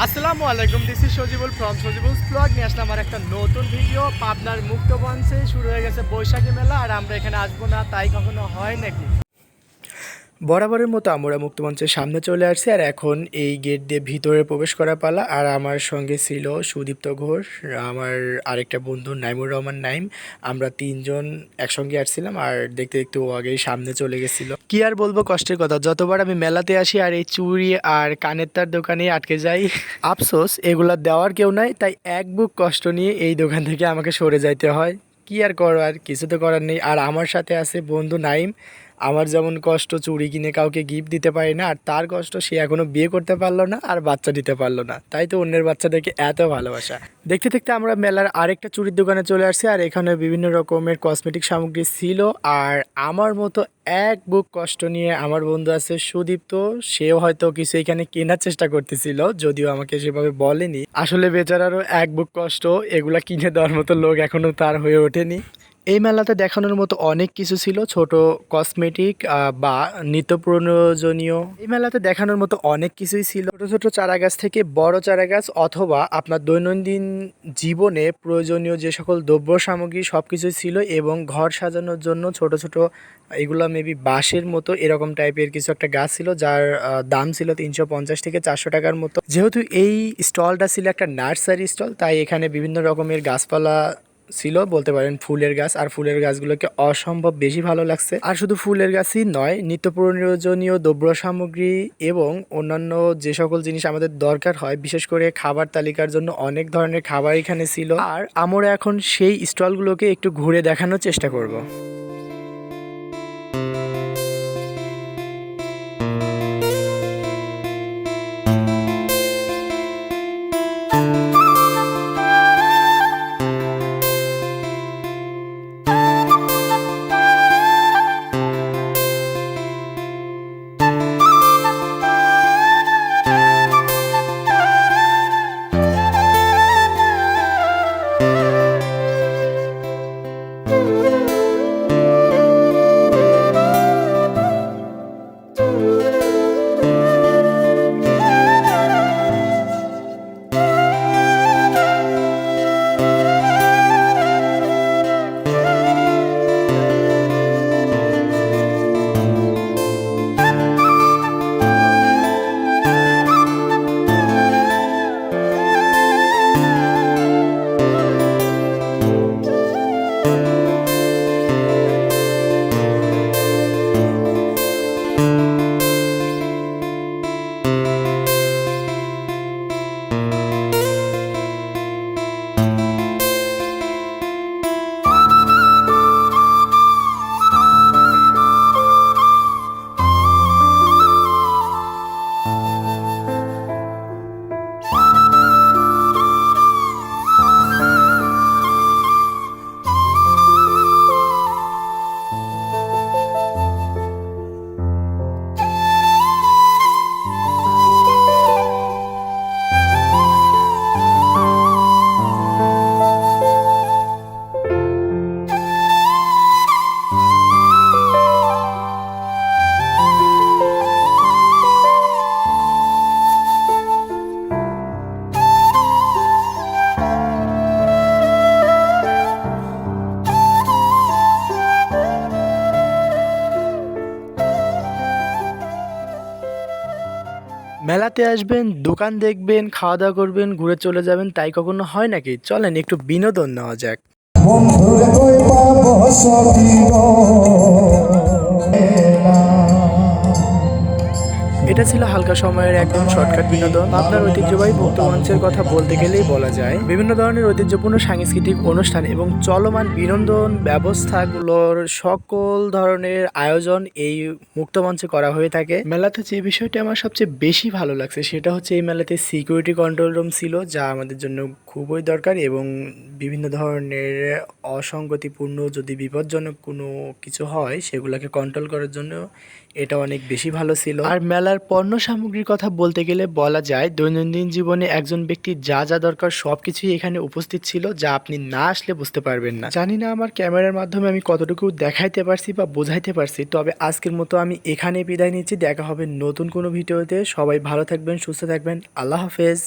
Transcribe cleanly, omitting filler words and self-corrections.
আসসালামু আলাইকুম, this is Sajibul from Sajibul's blog. নিয়ে আসলাম আমার একটা নতুন ভিডিও। পাবনার মুক্তমঞ্চে শুরু হয়ে গেছে বৈশাখী মেলা, আর আমরা এখানে আসবো না তাই কখনো হয় নাকি? বরাবরের মতো আমরা মুক্তমঞ্চের সামনে চলে আসছি, আর এখন এই গেট দিয়ে ভিতরে প্রবেশ করা পালা। আর আমার সঙ্গে ছিল সুদীপ্ত ঘোষ, আমার আরেকটা বন্ধু নাইমুর রহমান নাইম। আমরা তিনজন একসঙ্গে আসছিলাম, আর দেখতে দেখতে ও আগেই সামনে চলে গেছিল। কি আর বলবো, কষ্টের কথা। যতবার আমি মেলাতে আসি আর এই চুড়ি আর কানের তার দোকানে আটকে যাই। আফসোস এগুলা দেওয়ার কেউ নাই, তাই এক বুক কষ্ট নিয়ে এই দোকান থেকে আমাকে সরে যাইতে হয়। কি আর করার, কিছু তো করার নেই। আর আমার সাথে আছে বন্ধু নাইম। আমার যেমন কষ্ট চুড়ি কিনে কাউকে গিফট দিতে পারি না, আর তার কষ্ট সে এখনো বিয়ে করতে পারলো না আর বাচ্চা দিতে পারলো না, তাই তো অন্যের বাচ্চাদেরকে এত ভালোবাসা। দেখতে দেখতে আমরা মেলার আরেকটা চুড়ির দোকানে চলে আসছি, আর এখানে বিভিন্ন রকমের কসমেটিক সামগ্রী ছিল। আর আমার মতো এক বুক কষ্ট নিয়ে আমার বন্ধু আছে সুদীপ্ত, সেও হয়তো কিছু এখানে কেনার চেষ্টা করতেছিল, যদিও আমাকে সেভাবে বলেনি। আসলে বেচারারও এক বুক কষ্ট, এগুলা কিনে দেওয়ার মতো লোক এখনো তার হয়ে ওঠেনি। এই মেলাতে দেখানোর মতো অনেক কিছু ছিল, ছোট কসমেটিক বা নিত্য প্রয়োজনীয়। এই মেলাতে দেখানোর মতো অনেক কিছুই ছিল, ছোট ছোট চারা গাছ থেকে বড় চারা গাছ, অথবা আপনার দৈনন্দিন জীবনে প্রয়োজনীয় যে সকল দ্রব্য সামগ্রী সব কিছুই ছিল। এবং ঘর সাজানোর জন্য ছোট ছোট, এগুলো মেবি বাঁশের মতো এরকম টাইপের কিছু একটা গাছ ছিল, যার দাম ছিল 350 থেকে 400 টাকার মতো। যেহেতু এই স্টলটা ছিল একটা নার্সারি স্টল, তাই এখানে বিভিন্ন রকমের গাছপালা ছিল, বলতে পারেন ফুলের গাছ। আর ফুলের গাছগুলোকে অসম্ভব বেশি ভালো লাগছে। আর শুধু ফুলের গাছই নয়, নিত্য প্রয়োজনীয় দ্রব্য সামগ্রী এবং অন্যান্য যে সকল জিনিস আমাদের দরকার হয়, বিশেষ করে খাবার তালিকার জন্য অনেক ধরনের খাবার এখানে ছিল। আর আমরা এখন সেই স্টলগুলোকে একটু ঘুরে দেখানোর চেষ্টা করব। মেলাতে আসবেন, দোকান দেখবেন, খাওয়া দাওয়া করবেন, ঘুরে চলে যাবেন, তাই কখনো হয় নাকি? চলেন একটু বিনোদন নেওয়া যাক। বন্ধুরে কই পাবো সখিব। এটা ছিল হালকা সময়ের একদম শর্টকাট বিনোদন। আপনার ঐতিহ্যবাহী মুক্তমঞ্চের কথা বলতে গেলেই বলা যায়, বিভিন্ন ধরনের ঐতিহ্যপূর্ণ সাংস্কৃতিক অনুষ্ঠান এবং চলমান বিনোদন ব্যবস্থাগুলোর সকল ধরনের আয়োজন এই মুক্তমঞ্চে করা হয়ে থাকে। মেলাতে যে বিষয়টি আমার সবচেয়ে বেশি ভালো লাগছে সেটা হচ্ছে এই মেলাতে সিকিউরিটি কন্ট্রোল রুম ছিল, যা আমাদের জন্য খুবই দরকার। এবং বিভিন্ন ধরনের অসঙ্গতিপূর্ণ যদি বিপজ্জনক কোনো কিছু হয় সেগুলোকে কন্ট্রোল করার জন্য এটা অনেক বেশি ভালো ছিল। আর মেলার পণ্য সামগ্রীর কথা বলতে গেলে বলা যায়, দৈনন্দিন জীবনে একজন ব্যক্তির যা যা দরকার সবকিছুই এখানে উপস্থিত ছিল, যা আপনি না আসলে বুঝতে পারবেন না। জানি না আমার ক্যামেরার মাধ্যমে আমি কতটুকু দেখাইতে পারছি বা বোঝাইতে পারছি, তবে আজকের মতো আমি এখানে বিদায় নিচ্ছি। দেখা হবে নতুন কোনো ভিডিওতে। সবাই ভালো থাকবেন, সুস্থ থাকবেন। আল্লাহ হাফেজ।